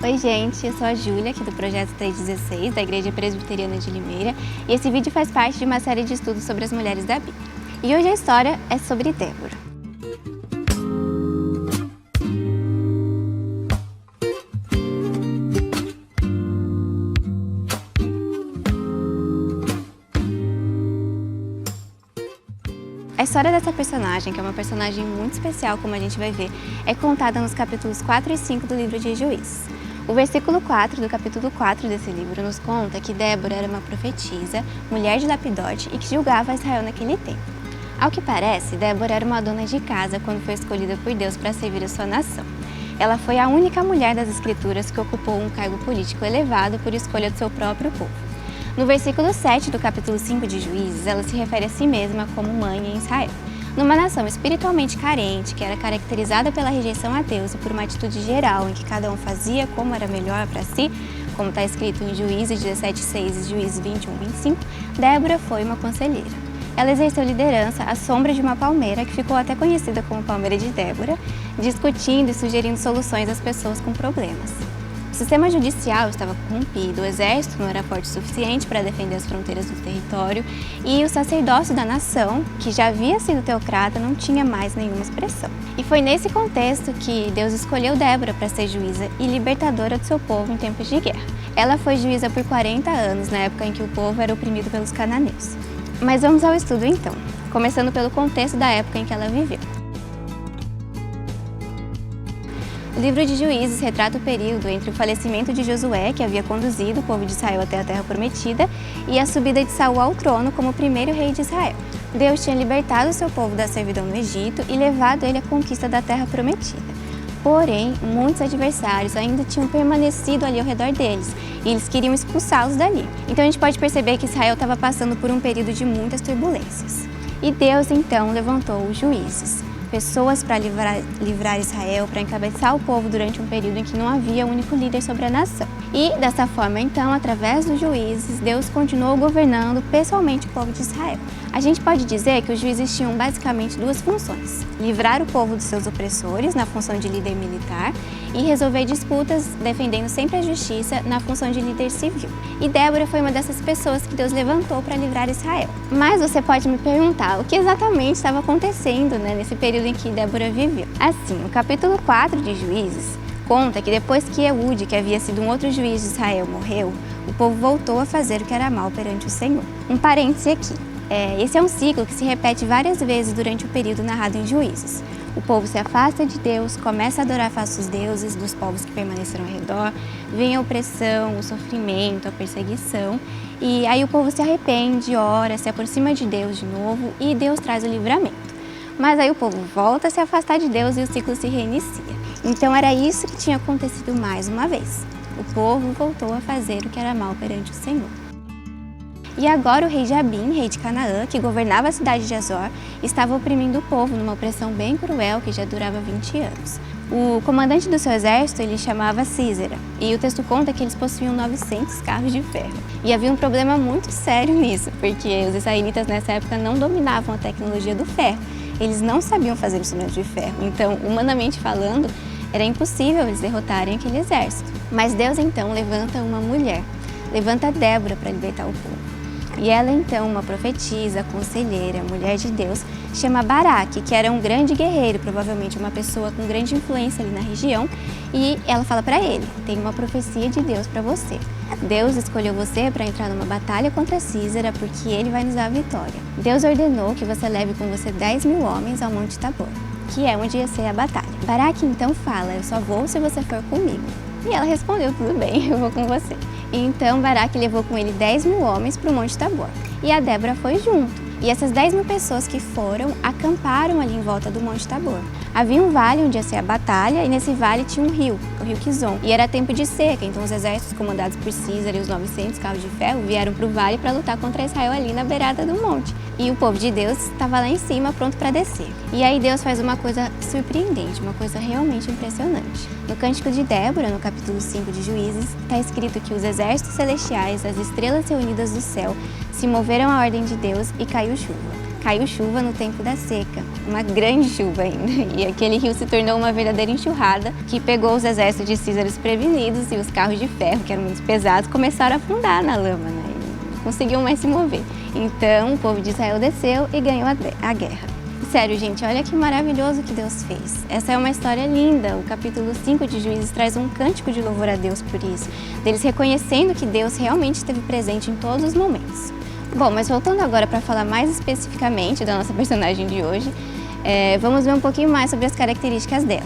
Oi gente, eu sou a Júlia, aqui do Projeto 316, da Igreja Presbiteriana de Limeira, e esse vídeo faz parte de uma série de estudos sobre as mulheres da Bíblia. E hoje a história é sobre Débora. A história dessa personagem, que é uma personagem muito especial, como a gente vai ver, é contada nos capítulos 4 e 5 do livro de Juízes. O versículo 4 do capítulo 4 desse livro nos conta que Débora era uma profetisa, mulher de Lapidote e que julgava Israel naquele tempo. Ao que parece, Débora era uma dona de casa quando foi escolhida por Deus para servir a sua nação. Ela foi a única mulher das Escrituras que ocupou um cargo político elevado por escolha do seu próprio povo. No versículo 7 do capítulo 5 de Juízes, ela se refere a si mesma como mãe em Israel. Numa nação espiritualmente carente, que era caracterizada pela rejeição a Deus e por uma atitude geral em que cada um fazia como era melhor para si, como está escrito em Juízes 17:6 e Juízes 21:25, Débora foi uma conselheira. Ela exerceu liderança à sombra de uma palmeira, que ficou até conhecida como Palmeira de Débora, discutindo e sugerindo soluções às pessoas com problemas. O sistema judicial estava corrompido, o exército não era forte o suficiente para defender as fronteiras do território e o sacerdócio da nação, que já havia sido teocrata, não tinha mais nenhuma expressão. E foi nesse contexto que Deus escolheu Débora para ser juíza e libertadora do seu povo em tempos de guerra. Ela foi juíza por 40 anos, na época em que o povo era oprimido pelos cananeus. Mas vamos ao estudo então, começando pelo contexto da época em que ela viveu. O livro de Juízes retrata o período entre o falecimento de Josué, que havia conduzido o povo de Israel até a Terra Prometida, e a subida de Saul ao trono como primeiro rei de Israel. Deus tinha libertado o seu povo da servidão no Egito e levado ele à conquista da Terra Prometida. Porém, muitos adversários ainda tinham permanecido ali ao redor deles, e eles queriam expulsá-los dali. Então a gente pode perceber que Israel estava passando por um período de muitas turbulências. E Deus então levantou os juízes, pessoas para livrar Israel, para encabeçar o povo durante um período em que não havia um único líder sobre a nação. E, dessa forma, então, através dos juízes, Deus continuou governando pessoalmente o povo de Israel. A gente pode dizer que os juízes tinham basicamente duas funções: livrar o povo dos seus opressores, na função de líder militar, e resolver disputas, defendendo sempre a justiça, na função de líder civil. E Débora foi uma dessas pessoas que Deus levantou para livrar Israel. Mas você pode me perguntar o que exatamente estava acontecendo, nesse período em que Débora viveu. Assim, no capítulo 4 de Juízes, conta que depois que Eude, que havia sido um outro juiz de Israel, morreu, o povo voltou a fazer o que era mal perante o Senhor. Um parêntese aqui. Esse é um ciclo que se repete várias vezes durante o período narrado em Juízes. O povo se afasta de Deus, começa a adorar falsos deuses dos povos que permaneceram ao redor, vem a opressão, o sofrimento, a perseguição, e aí o povo se arrepende, ora, se aproxima de Deus de novo e Deus traz o livramento. Mas aí o povo volta a se afastar de Deus e o ciclo se reinicia. Então era isso que tinha acontecido mais uma vez. O povo voltou a fazer o que era mal perante o Senhor. E agora o rei Jabim, rei de Canaã, que governava a cidade de Azor, estava oprimindo o povo numa opressão bem cruel que já durava 20 anos. O comandante do seu exército ele chamava Císera, e o texto conta que eles possuíam 900 carros de ferro. E havia um problema muito sério nisso, porque os israelitas nessa época não dominavam a tecnologia do ferro. Eles não sabiam fazer instrumentos de ferro, então, humanamente falando, era impossível eles derrotarem aquele exército. Mas Deus então levanta uma mulher, levanta Débora para libertar o povo. E ela então, uma profetisa, conselheira, mulher de Deus, chama Baraque, que era um grande guerreiro, provavelmente uma pessoa com grande influência ali na região, e ela fala para ele: tem uma profecia de Deus para você. Deus escolheu você para entrar numa batalha contra Císera porque ele vai nos dar a vitória. Deus ordenou que você leve com você 10.000 homens ao Monte Tabor, que é onde ia ser a batalha. Baraque então fala: eu só vou se você for comigo. E ela respondeu: tudo bem, eu vou com você. E então Baraque levou com ele 10.000 homens para o Monte Tabor. E a Débora foi junto. E essas 10.000 pessoas que foram, acamparam ali em volta do Monte Tabor. Havia um vale onde ia ser a batalha, e nesse vale tinha um rio, o rio Quizon. E era tempo de seca, então os exércitos comandados por Císara e os 900 carros de ferro vieram para o vale para lutar contra Israel ali na beirada do monte. E o povo de Deus estava lá em cima, pronto para descer. E aí Deus faz uma coisa surpreendente, uma coisa realmente impressionante. No Cântico de Débora, no capítulo 5 de Juízes, está escrito que os exércitos celestiais, as estrelas reunidas do céu, se moveram à ordem de Deus e caiu chuva. Caiu chuva no tempo da seca. uma grande chuva ainda, e aquele rio se tornou uma verdadeira enxurrada que pegou os exércitos de César desprevenidos e os carros de ferro, que eram muito pesados, começaram a afundar na lama, né? E não conseguiam mais se mover. Então o povo de Israel desceu e ganhou a guerra. Sério, gente, olha que maravilhoso que Deus fez. Essa é uma história linda. O capítulo 5 de Juízes traz um cântico de louvor a Deus por isso, deles reconhecendo que Deus realmente esteve presente em todos os momentos. Bom, mas voltando agora para falar mais especificamente da nossa personagem de hoje, vamos ver um pouquinho mais sobre as características dela.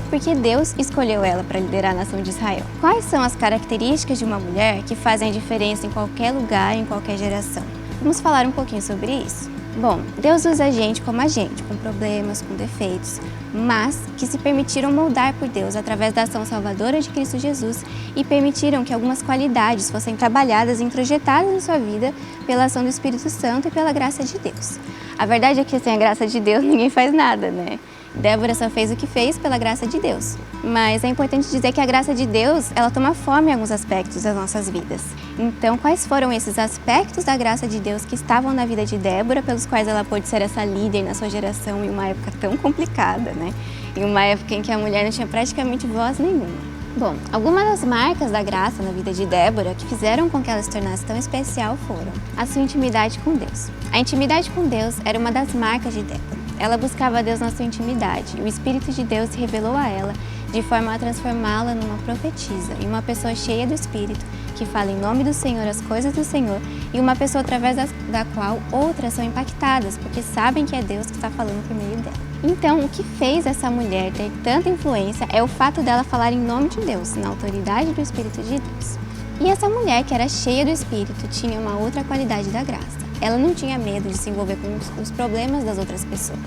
Por que Deus escolheu ela para liderar a nação de Israel? Quais são as características de uma mulher que fazem a diferença em qualquer lugar, em qualquer geração? Vamos falar um pouquinho sobre isso. Bom, Deus usa a gente como a gente, com problemas, com defeitos, mas que se permitiram moldar por Deus através da ação salvadora de Cristo Jesus e permitiram que algumas qualidades fossem trabalhadas e introjetadas em sua vida pela ação do Espírito Santo e pela graça de Deus. A verdade é que sem a graça de Deus ninguém faz nada, né? Débora só fez o que fez pela graça de Deus. Mas é importante dizer que a graça de Deus, ela toma forma em alguns aspectos das nossas vidas. Então, quais foram esses aspectos da graça de Deus que estavam na vida de Débora, pelos quais ela pôde ser essa líder na sua geração em uma época tão complicada, né? Em uma época em que a mulher não tinha praticamente voz nenhuma. Bom, algumas das marcas da graça na vida de Débora que fizeram com que ela se tornasse tão especial foram a sua intimidade com Deus. A intimidade com Deus era uma das marcas de Débora. Ela buscava a Deus na sua intimidade e o Espírito de Deus se revelou a ela de forma a transformá-la numa profetisa e uma pessoa cheia do Espírito que fala em nome do Senhor as coisas do Senhor e uma pessoa através da qual outras são impactadas porque sabem que é Deus que está falando por meio dela. Então, o que fez essa mulher ter tanta influência é o fato dela falar em nome de Deus, na autoridade do Espírito de Deus. E essa mulher, que era cheia do Espírito, tinha uma outra qualidade da graça. Ela não tinha medo de se envolver com os problemas das outras pessoas.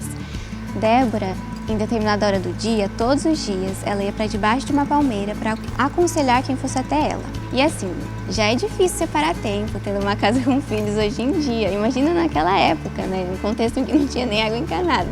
Débora, em determinada hora do dia, todos os dias, ela ia para debaixo de uma palmeira para aconselhar quem fosse até ela. E assim, já é difícil separar tempo tendo uma casa com filhos hoje em dia. Imagina naquela época, né? Num contexto em que não tinha nem água encanada.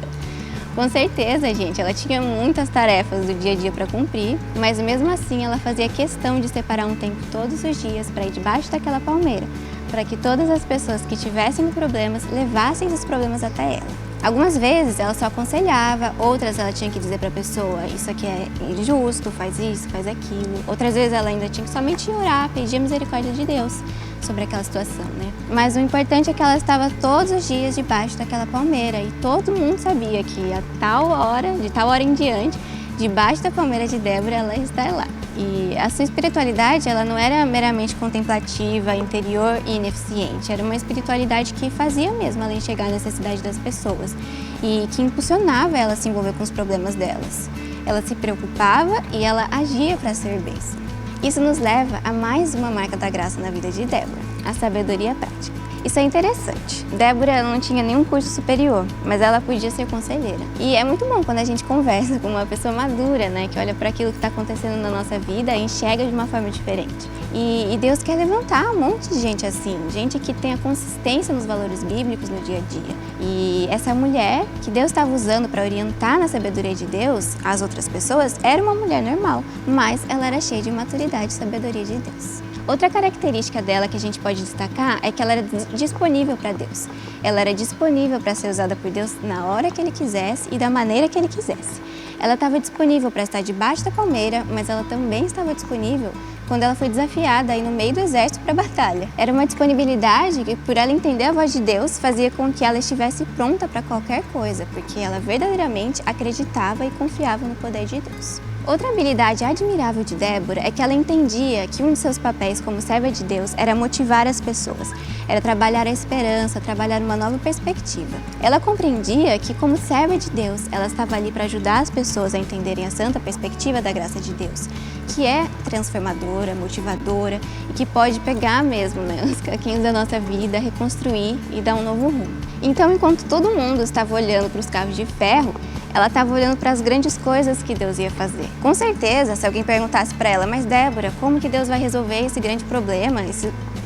Com certeza, gente, ela tinha muitas tarefas do dia a dia para cumprir, mas mesmo assim ela fazia questão de separar um tempo todos os dias para ir debaixo daquela palmeira, para que todas as pessoas que tivessem problemas levassem esses problemas até ela. Algumas vezes ela só aconselhava, outras ela tinha que dizer para a pessoa, isso aqui é injusto, faz isso, faz aquilo. Outras vezes ela ainda tinha que somente orar, pedir a misericórdia de Deus sobre aquela situação, né? Mas o importante é que ela estava todos os dias debaixo daquela palmeira e todo mundo sabia que de tal hora em diante, debaixo da palmeira de Débora, ela está lá. E a sua espiritualidade, ela não era meramente contemplativa, interior e ineficiente. Era uma espiritualidade que fazia mesmo ela enxergar a necessidade das pessoas e que impulsionava ela a se envolver com os problemas delas. Ela se preocupava e ela agia para ser bênção. Isso nos leva a mais uma marca da graça na vida de Débora, a sabedoria prática. Isso é interessante. Débora não tinha nenhum curso superior, mas ela podia ser conselheira. E é muito bom quando a gente conversa com uma pessoa madura, né, que olha para aquilo que está acontecendo na nossa vida e enxerga de uma forma diferente. E Deus quer levantar um monte de gente assim, gente que tenha consistência nos valores bíblicos no dia a dia. E essa mulher que Deus estava usando para orientar na sabedoria de Deus as outras pessoas era uma mulher normal, mas ela era cheia de maturidade e sabedoria de Deus. Outra característica dela que a gente pode destacar é que ela era disponível para Deus. Ela era disponível para ser usada por Deus na hora que Ele quisesse e da maneira que Ele quisesse. Ela estava disponível para estar debaixo da palmeira, mas ela também estava disponível quando ela foi desafiada a ir no meio do exército para a batalha. Era uma disponibilidade que, por ela entender a voz de Deus, fazia com que ela estivesse pronta para qualquer coisa, porque ela verdadeiramente acreditava e confiava no poder de Deus. Outra habilidade admirável de Débora é que ela entendia que um de seus papéis como serva de Deus era motivar as pessoas, era trabalhar a esperança, trabalhar uma nova perspectiva. Ela compreendia que, como serva de Deus, ela estava ali para ajudar as pessoas a entenderem a santa perspectiva da graça de Deus, que é transformadora, motivadora e que pode pegar mesmo, né, os caquinhos da nossa vida, reconstruir e dar um novo rumo. Então, enquanto todo mundo estava olhando para os carros de ferro, ela estava olhando para as grandes coisas que Deus ia fazer. Com certeza, se alguém perguntasse para ela, mas Débora, como que Deus vai resolver esse grande problema,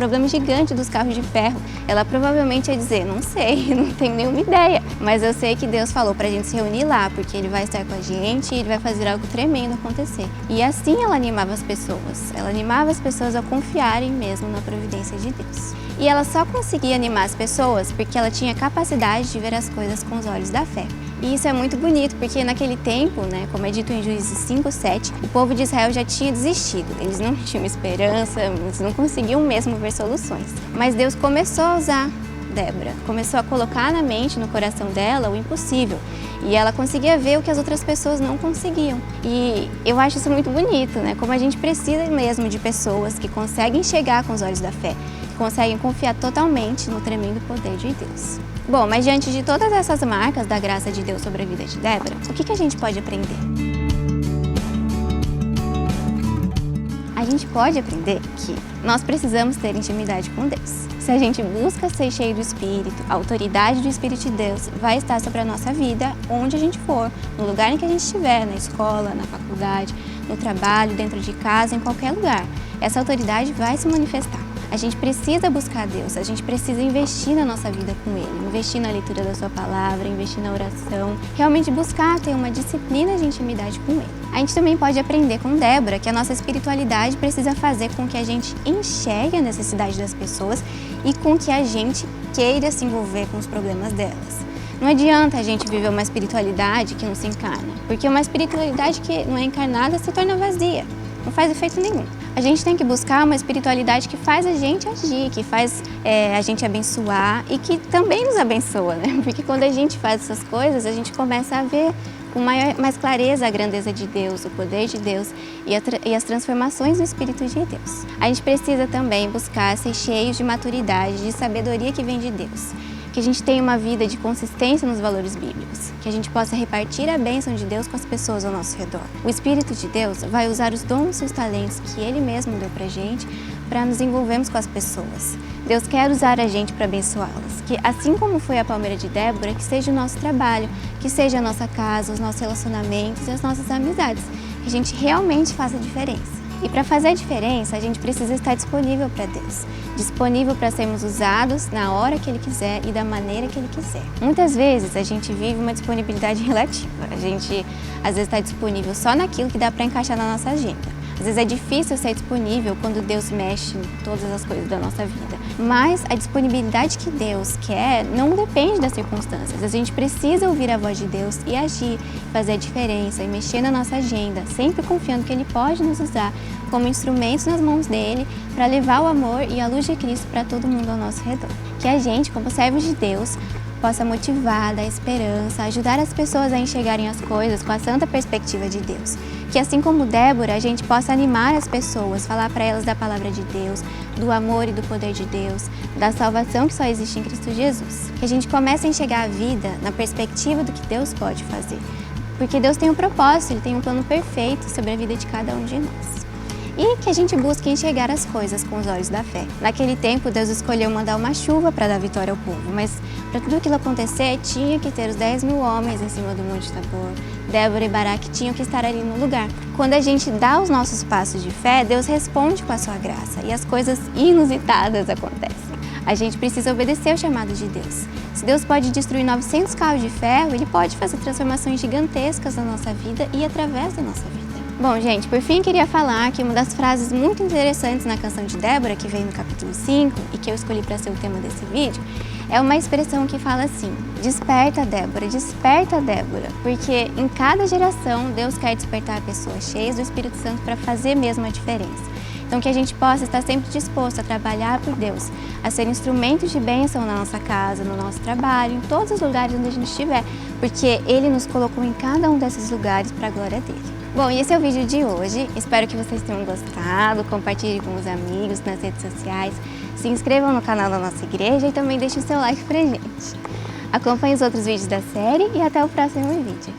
problema gigante dos carros de ferro. Ela provavelmente ia dizer, não sei, não tenho nenhuma ideia, mas eu sei que Deus falou pra gente se reunir lá, porque Ele vai estar com a gente e Ele vai fazer algo tremendo acontecer. E assim ela animava as pessoas, a confiarem mesmo na providência de Deus. E ela só conseguia animar as pessoas porque ela tinha capacidade de ver as coisas com os olhos da fé. E isso é muito bonito, porque naquele tempo, como é dito em Juízes 5:7, o povo de Israel já tinha desistido. Eles não tinham esperança, eles não conseguiam mesmo ver soluções. Mas Deus começou a usar Débora, começou a colocar na mente, no coração dela, o impossível. E ela conseguia ver o que as outras pessoas não conseguiam. E eu acho isso muito bonito, como a gente precisa mesmo de pessoas que conseguem chegar com os olhos da fé, que conseguem confiar totalmente no tremendo poder de Deus. Bom, mas diante de todas essas marcas da graça de Deus sobre a vida de Débora, o que a gente pode aprender? A gente pode aprender que nós precisamos ter intimidade com Deus. Se a gente busca ser cheio do Espírito, a autoridade do Espírito de Deus vai estar sobre a nossa vida onde a gente for, no lugar em que a gente estiver, na escola, na faculdade, no trabalho, dentro de casa, em qualquer lugar. Essa autoridade vai se manifestar. A gente precisa buscar Deus, a gente precisa investir na nossa vida com Ele, investir na leitura da Sua palavra, investir na oração, realmente buscar ter uma disciplina de intimidade com Ele. A gente também pode aprender com Débora que a nossa espiritualidade precisa fazer com que a gente enxergue a necessidade das pessoas e com que a gente queira se envolver com os problemas delas. Não adianta a gente viver uma espiritualidade que não se encarna, porque uma espiritualidade que não é encarnada se torna vazia, não faz efeito nenhum. A gente tem que buscar uma espiritualidade que faz a gente agir, que faz a gente abençoar e que também nos abençoa, Porque quando a gente faz essas coisas, a gente começa a ver com mais clareza a grandeza de Deus, o poder de Deus e as transformações do Espírito de Deus. A gente precisa também buscar ser cheios de maturidade, de sabedoria que vem de Deus. Que a gente tenha uma vida de consistência nos valores bíblicos, que a gente possa repartir a bênção de Deus com as pessoas ao nosso redor. O Espírito de Deus vai usar os dons e os talentos que Ele mesmo deu pra gente para nos envolvermos com as pessoas. Deus quer usar a gente para abençoá-las, que assim como foi a palmeira de Débora, que seja o nosso trabalho, que seja a nossa casa, os nossos relacionamentos e as nossas amizades, que a gente realmente faça a diferença. E para fazer a diferença, a gente precisa estar disponível para Deus, disponível para sermos usados na hora que Ele quiser e da maneira que Ele quiser. Muitas vezes a gente vive uma disponibilidade relativa, a gente às vezes está disponível só naquilo que dá para encaixar na nossa agenda. Às vezes é difícil ser disponível quando Deus mexe em todas as coisas da nossa vida. Mas a disponibilidade que Deus quer não depende das circunstâncias. A gente precisa ouvir a voz de Deus e agir, fazer a diferença e mexer na nossa agenda, sempre confiando que Ele pode nos usar como instrumentos nas mãos dEle para levar o amor e a luz de Cristo para todo mundo ao nosso redor. Que a gente, como servos de Deus, possa motivar, dar esperança, ajudar as pessoas a enxergarem as coisas com a santa perspectiva de Deus. Que assim como Débora, a gente possa animar as pessoas, falar para elas da palavra de Deus, do amor e do poder de Deus, da salvação que só existe em Cristo Jesus. Que a gente comece a enxergar a vida na perspectiva do que Deus pode fazer. Porque Deus tem um propósito, Ele tem um plano perfeito sobre a vida de cada um de nós. E que a gente busque enxergar as coisas com os olhos da fé. Naquele tempo, Deus escolheu mandar uma chuva para dar vitória ao povo, mas para tudo aquilo acontecer, tinha que ter os 10.000 homens em cima do Monte Tabor. Débora e Baraque tinham que estar ali no lugar. Quando a gente dá os nossos passos de fé, Deus responde com a sua graça e as coisas inusitadas acontecem. A gente precisa obedecer ao chamado de Deus. Se Deus pode destruir 900 carros de ferro, Ele pode fazer transformações gigantescas na nossa vida e através da nossa vida. Bom, gente, por fim queria falar que uma das frases muito interessantes na canção de Débora, que vem no capítulo 5 e que eu escolhi para ser o tema desse vídeo, é uma expressão que fala assim: desperta, Débora, porque em cada geração Deus quer despertar pessoas cheias do Espírito Santo para fazer mesmo a diferença. Então que a gente possa estar sempre disposto a trabalhar por Deus, a ser instrumentos de bênção na nossa casa, no nosso trabalho, em todos os lugares onde a gente estiver, porque Ele nos colocou em cada um desses lugares para a glória dEle. Bom, e esse é o vídeo de hoje. Espero que vocês tenham gostado. Compartilhem com os amigos nas redes sociais. Se inscrevam no canal da nossa igreja e também deixem o seu like pra gente. Acompanhe os outros vídeos da série e até o próximo vídeo.